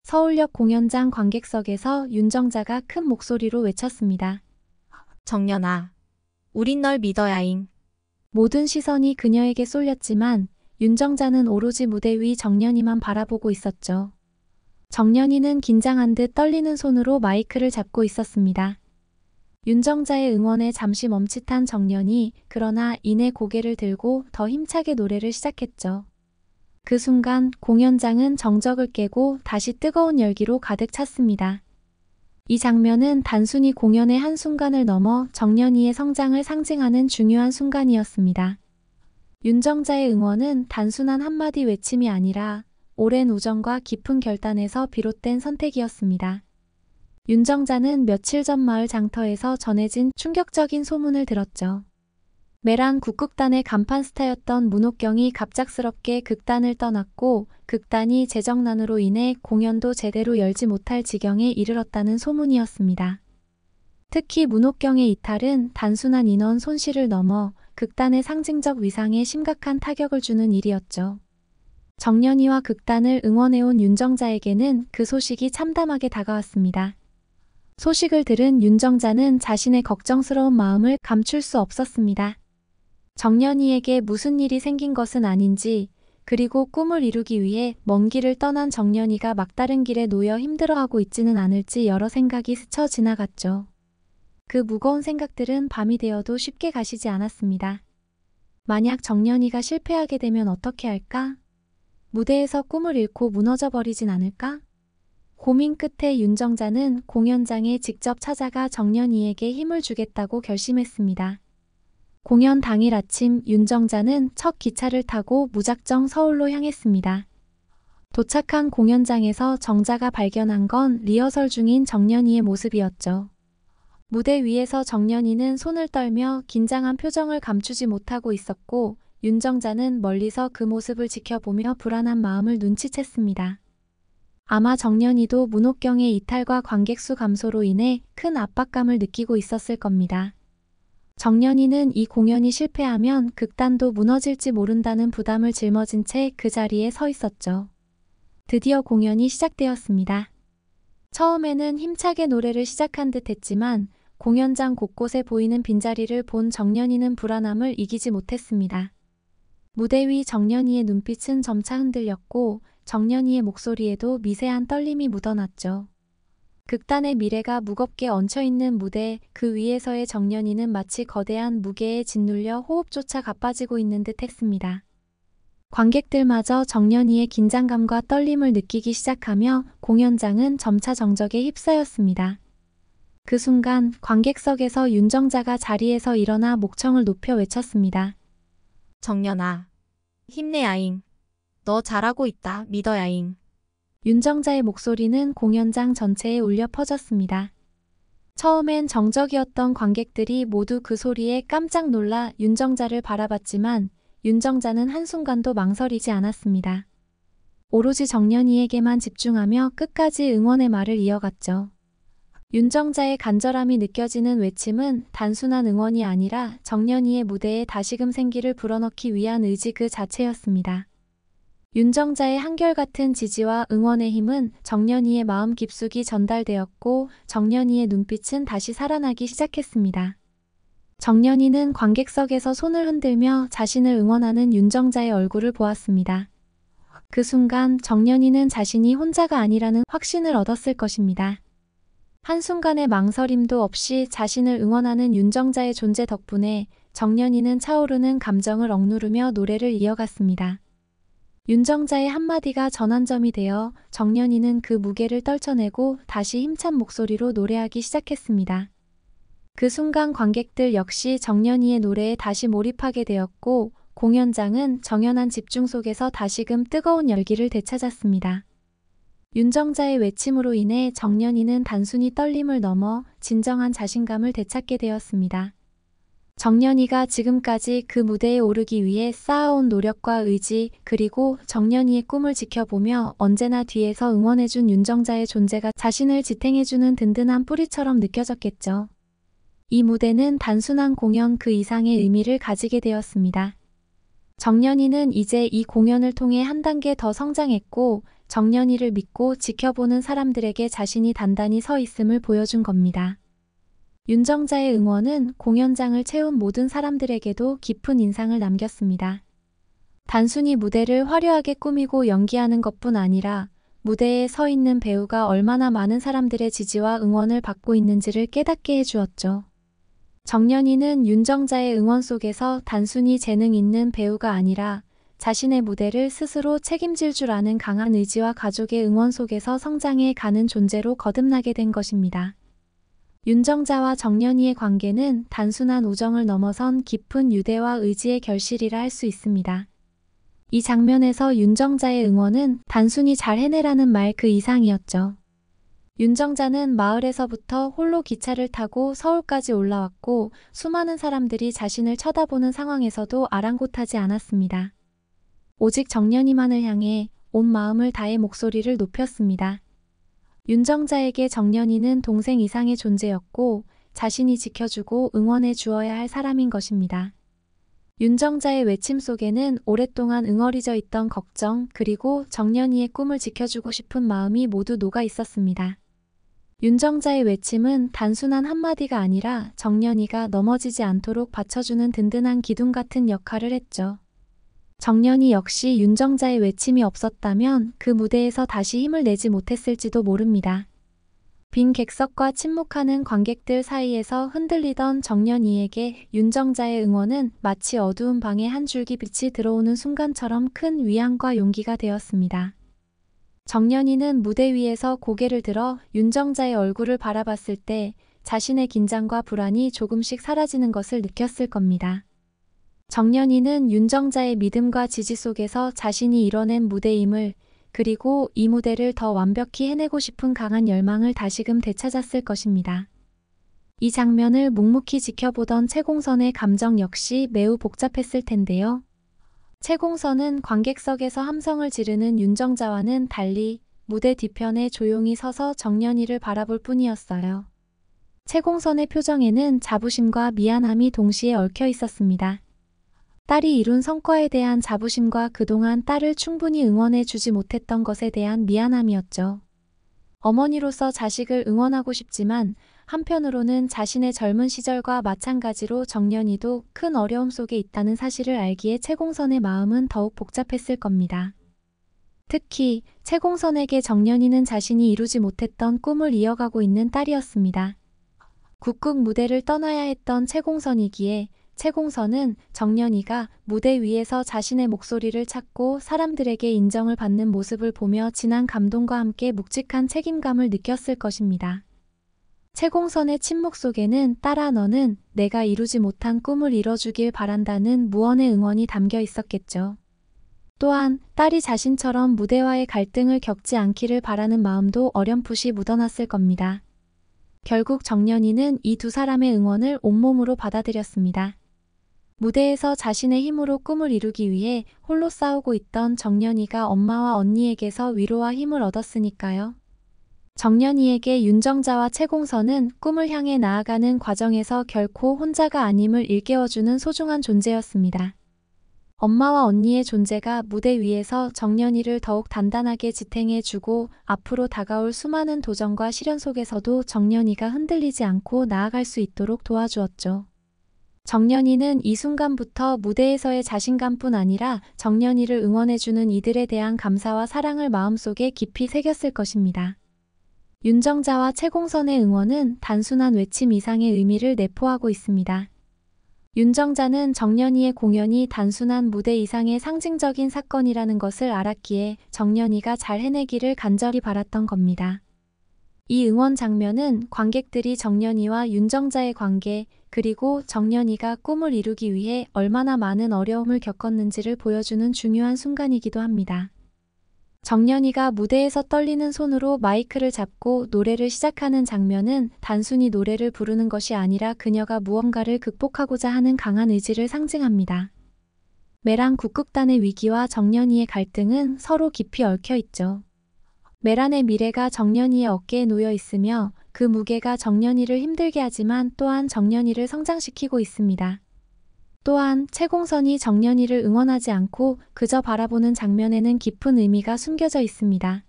서울역 공연장 관객석에서 윤정자가 큰 목소리로 외쳤습니다. 정연아, 우린 널 믿어야잉. 모든 시선이 그녀에게 쏠렸지만 윤정자는 오로지 무대 위 정연이만 바라보고 있었죠. 정연이는 긴장한 듯 떨리는 손으로 마이크를 잡고 있었습니다. 윤정자의 응원에 잠시 멈칫한 정연이 그러나 이내 고개를 들고 더 힘차게 노래를 시작했죠. 그 순간 공연장은 정적을 깨고 다시 뜨거운 열기로 가득 찼습니다. 이 장면은 단순히 공연의 한순간을 넘어 정연이의 성장을 상징하는 중요한 순간이었습니다. 윤정자의 응원은 단순한 한마디 외침이 아니라 오랜 우정과 깊은 결단에서 비롯된 선택이었습니다. 윤정자는 며칠 전 마을 장터에서 전해진 충격적인 소문을 들었죠. 메란 국극단의 간판 스타였던 문옥경이 갑작스럽게 극단을 떠났고 극단이 재정난으로 인해 공연도 제대로 열지 못할 지경에 이르렀다는 소문이었습니다. 특히 문옥경의 이탈은 단순한 인원 손실을 넘어 극단의 상징적 위상에 심각한 타격을 주는 일이었죠. 정연이와 극단을 응원해온 윤정자에게는 그 소식이 참담하게 다가왔습니다. 소식을 들은 윤정자는 자신의 걱정스러운 마음을 감출 수 없었습니다. 정연이에게 무슨 일이 생긴 것은 아닌지, 그리고 꿈을 이루기 위해 먼 길을 떠난 정연이가 막다른 길에 놓여 힘들어하고 있지는 않을지 여러 생각이 스쳐 지나갔죠. 그 무거운 생각들은 밤이 되어도 쉽게 가시지 않았습니다. 만약 정연이가 실패하게 되면 어떻게 할까? 무대에서 꿈을 잃고 무너져 버리진 않을까? 고민 끝에 윤정자는 공연장에 직접 찾아가 정연이에게 힘을 주겠다고 결심했습니다. 공연 당일 아침 윤정자는 첫 기차를 타고 무작정 서울로 향했습니다. 도착한 공연장에서 정자가 발견한 건 리허설 중인 정연이의 모습이었죠. 무대 위에서 정연이는 손을 떨며 긴장한 표정을 감추지 못하고 있었고 윤정자는 멀리서 그 모습을 지켜보며 불안한 마음을 눈치챘습니다. 아마 정연이도 문옥경의 이탈과 관객 수 감소로 인해 큰 압박감을 느끼고 있었을 겁니다. 정연이는 이 공연이 실패하면 극단도 무너질지 모른다는 부담을 짊어진 채 그 자리에 서 있었죠. 드디어 공연이 시작되었습니다. 처음에는 힘차게 노래를 시작한 듯 했지만 공연장 곳곳에 보이는 빈자리를 본 정연이는 불안함을 이기지 못했습니다. 무대 위 정연이의 눈빛은 점차 흔들렸고 정연이의 목소리에도 미세한 떨림이 묻어났죠. 극단의 미래가 무겁게 얹혀있는 무대 그 위에서의 정연이는 마치 거대한 무게에 짓눌려 호흡조차 가빠지고 있는 듯 했습니다. 관객들마저 정연이의 긴장감과 떨림을 느끼기 시작하며 공연장은 점차 정적에 휩싸였습니다. 그 순간 관객석에서 윤정자가 자리에서 일어나 목청을 높여 외쳤습니다. 정연아, 힘내야잉. 너 잘하고 있다. 믿어야잉. 윤정자의 목소리는 공연장 전체에 울려 퍼졌습니다. 처음엔 정적이었던 관객들이 모두 그 소리에 깜짝 놀라 윤정자를 바라봤지만 윤정자는 한순간도 망설이지 않았습니다. 오로지 정연이에게만 집중하며 끝까지 응원의 말을 이어갔죠. 윤정자의 간절함이 느껴지는 외침은 단순한 응원이 아니라 정연이의 무대에 다시금 생기를 불어넣기 위한 의지 그 자체였습니다. 윤정자의 한결같은 지지와 응원의 힘은 정연이의 마음 깊숙이 전달되었고 정연이의 눈빛은 다시 살아나기 시작했습니다. 정연이는 관객석에서 손을 흔들며 자신을 응원하는 윤정자의 얼굴을 보았습니다. 그 순간 정연이는 자신이 혼자가 아니라는 확신을 얻었을 것입니다. 한순간의 망설임도 없이 자신을 응원하는 윤정자의 존재 덕분에 정연이는 차오르는 감정을 억누르며 노래를 이어갔습니다. 윤정자의 한마디가 전환점이 되어 정연이는 그 무게를 떨쳐내고 다시 힘찬 목소리로 노래하기 시작했습니다. 그 순간 관객들 역시 정연이의 노래에 다시 몰입하게 되었고 공연장은 정연한 집중 속에서 다시금 뜨거운 열기를 되찾았습니다. 윤정자의 외침으로 인해 정연이는 단순히 떨림을 넘어 진정한 자신감을 되찾게 되었습니다. 정연이가 지금까지 그 무대에 오르기 위해 쌓아온 노력과 의지, 그리고 정연이의 꿈을 지켜보며 언제나 뒤에서 응원해준 윤정자의 존재가 자신을 지탱해주는 든든한 뿌리처럼 느껴졌겠죠. 이 무대는 단순한 공연 그 이상의 의미를 가지게 되었습니다. 정연이는 이제 이 공연을 통해 한 단계 더 성장했고 정연이를 믿고 지켜보는 사람들에게 자신이 단단히 서 있음을 보여준 겁니다. 윤정자의 응원은 공연장을 채운 모든 사람들에게도 깊은 인상을 남겼습니다. 단순히 무대를 화려하게 꾸미고 연기하는 것뿐 아니라 무대에 서 있는 배우가 얼마나 많은 사람들의 지지와 응원을 받고 있는지를 깨닫게 해주었죠. 정연이는 윤정자의 응원 속에서 단순히 재능 있는 배우가 아니라 자신의 무대를 스스로 책임질 줄 아는 강한 의지와 가족의 응원 속에서 성장해 가는 존재로 거듭나게 된 것입니다. 윤정자와 정연이의 관계는 단순한 우정을 넘어선 깊은 유대와 의지의 결실이라 할 수 있습니다. 이 장면에서 윤정자의 응원은 단순히 잘 해내라는 말 그 이상이었죠. 윤정자는 마을에서부터 홀로 기차를 타고 서울까지 올라왔고 수많은 사람들이 자신을 쳐다보는 상황에서도 아랑곳하지 않았습니다. 오직 정연이만을 향해 온 마음을 다해 목소리를 높였습니다. 윤정자에게 정연이는 동생 이상의 존재였고 자신이 지켜주고 응원해 주어야 할 사람인 것입니다. 윤정자의 외침 속에는 오랫동안 응어리져 있던 걱정 그리고 정연이의 꿈을 지켜주고 싶은 마음이 모두 녹아 있었습니다. 윤정자의 외침은 단순한 한마디가 아니라 정연이가 넘어지지 않도록 받쳐주는 든든한 기둥 같은 역할을 했죠. 정연이 역시 윤정자의 외침이 없었다면 그 무대에서 다시 힘을 내지 못했을지도 모릅니다. 빈 객석과 침묵하는 관객들 사이에서 흔들리던 정연이에게 윤정자의 응원은 마치 어두운 방에 한 줄기 빛이 들어오는 순간처럼 큰 위안과 용기가 되었습니다. 정연이는 무대 위에서 고개를 들어 윤정자의 얼굴을 바라봤을 때 자신의 긴장과 불안이 조금씩 사라지는 것을 느꼈을 겁니다. 정연이는 윤정자의 믿음과 지지 속에서 자신이 이뤄낸 무대임을 그리고 이 무대를 더 완벽히 해내고 싶은 강한 열망을 다시금 되찾았을 것입니다. 이 장면을 묵묵히 지켜보던 최공선의 감정 역시 매우 복잡했을 텐데요. 최공선은 관객석에서 함성을 지르는 윤정자와는 달리 무대 뒤편에 조용히 서서 정연이를 바라볼 뿐이었어요. 최공선의 표정에는 자부심과 미안함이 동시에 얽혀 있었습니다. 딸이 이룬 성과에 대한 자부심과 그동안 딸을 충분히 응원해 주지 못했던 것에 대한 미안함이었죠. 어머니로서 자식을 응원하고 싶지만 한편으로는 자신의 젊은 시절과 마찬가지로 정연이도 큰 어려움 속에 있다는 사실을 알기에 최공선의 마음은 더욱 복잡했을 겁니다. 특히 최공선에게 정연이는 자신이 이루지 못했던 꿈을 이어가고 있는 딸이었습니다. 국극 무대를 떠나야 했던 최공선이기에 최공선은 정연이가 무대 위에서 자신의 목소리를 찾고 사람들에게 인정을 받는 모습을 보며 진한 감동과 함께 묵직한 책임감을 느꼈을 것입니다. 최공선의 침묵 속에는 딸아 너는 내가 이루지 못한 꿈을 이뤄주길 바란다는 무언의 응원이 담겨 있었겠죠. 또한 딸이 자신처럼 무대와의 갈등을 겪지 않기를 바라는 마음도 어렴풋이 묻어났을 겁니다. 결국 정연이는 이 두 사람의 응원을 온몸으로 받아들였습니다. 무대에서 자신의 힘으로 꿈을 이루기 위해 홀로 싸우고 있던 정연이가 엄마와 언니에게서 위로와 힘을 얻었으니까요. 정연이에게 윤정자와 최공선은 꿈을 향해 나아가는 과정에서 결코 혼자가 아님을 일깨워주는 소중한 존재였습니다. 엄마와 언니의 존재가 무대 위에서 정연이를 더욱 단단하게 지탱해주고 앞으로 다가올 수많은 도전과 시련 속에서도 정연이가 흔들리지 않고 나아갈 수 있도록 도와주었죠. 정연이는 이 순간부터 무대에서의 자신감뿐 아니라 정연이를 응원해주는 이들에 대한 감사와 사랑을 마음속에 깊이 새겼을 것입니다. 윤정자와 최공선의 응원은 단순한 외침 이상의 의미를 내포하고 있습니다. 윤정자는 정연이의 공연이 단순한 무대 이상의 상징적인 사건이라는 것을 알았기에 정연이가 잘 해내기를 간절히 바랐던 겁니다. 이 응원 장면은 관객들이 정연이와 윤정자의 관계, 그리고 정연이가 꿈을 이루기 위해 얼마나 많은 어려움을 겪었는지를 보여주는 중요한 순간이기도 합니다. 정연이가 무대에서 떨리는 손으로 마이크를 잡고 노래를 시작하는 장면은 단순히 노래를 부르는 것이 아니라 그녀가 무언가를 극복하고자 하는 강한 의지를 상징합니다. 메란 국극단의 위기와 정연이의 갈등은 서로 깊이 얽혀 있죠. 메란의 미래가 정연이의 어깨에 놓여 있으며 그 무게가 정연이를 힘들게 하지만 또한 정연이를 성장시키고 있습니다. 또한 최공선이 정연이를 응원하지 않고 그저 바라보는 장면에는 깊은 의미가 숨겨져 있습니다.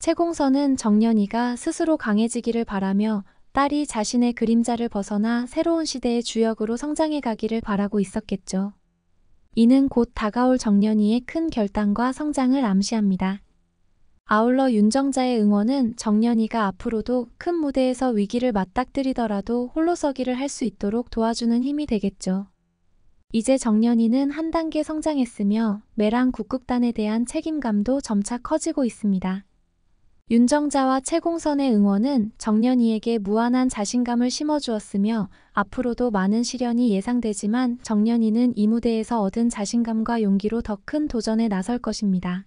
채공선은 정연이가 스스로 강해지기를 바라며 딸이 자신의 그림자를 벗어나 새로운 시대의 주역으로 성장해 가기를 바라고 있었겠죠. 이는 곧 다가올 정연이의 큰 결단과 성장을 암시합니다. 아울러 윤정자의 응원은 정연이가 앞으로도 큰 무대에서 위기를 맞닥뜨리더라도 홀로서기를 할 수 있도록 도와주는 힘이 되겠죠. 이제 정연이는 한 단계 성장했으며 매랑 국극단에 대한 책임감도 점차 커지고 있습니다. 윤정자와 채공선의 응원은 정연이에게 무한한 자신감을 심어주었으며 앞으로도 많은 시련이 예상되지만 정연이는 이 무대에서 얻은 자신감과 용기로 더 큰 도전에 나설 것입니다.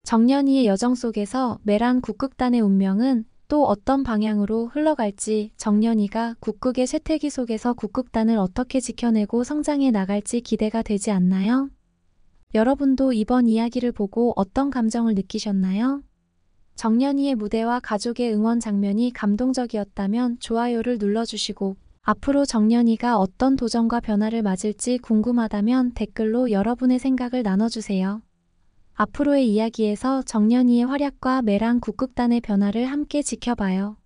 정연이의 여정 속에서 매랑 국극단의 운명은 또 어떤 방향으로 흘러갈지, 정연이가 국극의 쇠퇴기 속에서 국극단을 어떻게 지켜내고 성장해 나갈지 기대가 되지 않나요? 여러분도 이번 이야기를 보고 어떤 감정을 느끼셨나요? 정연이의 무대와 가족의 응원 장면이 감동적이었다면 좋아요를 눌러주시고, 앞으로 정연이가 어떤 도전과 변화를 맞을지 궁금하다면 댓글로 여러분의 생각을 나눠주세요. 앞으로의 이야기에서 정연이의 활약과 매랑 국극단의 변화를 함께 지켜봐요.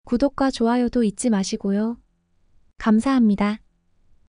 구독과 좋아요도 잊지 마시고요. 감사합니다.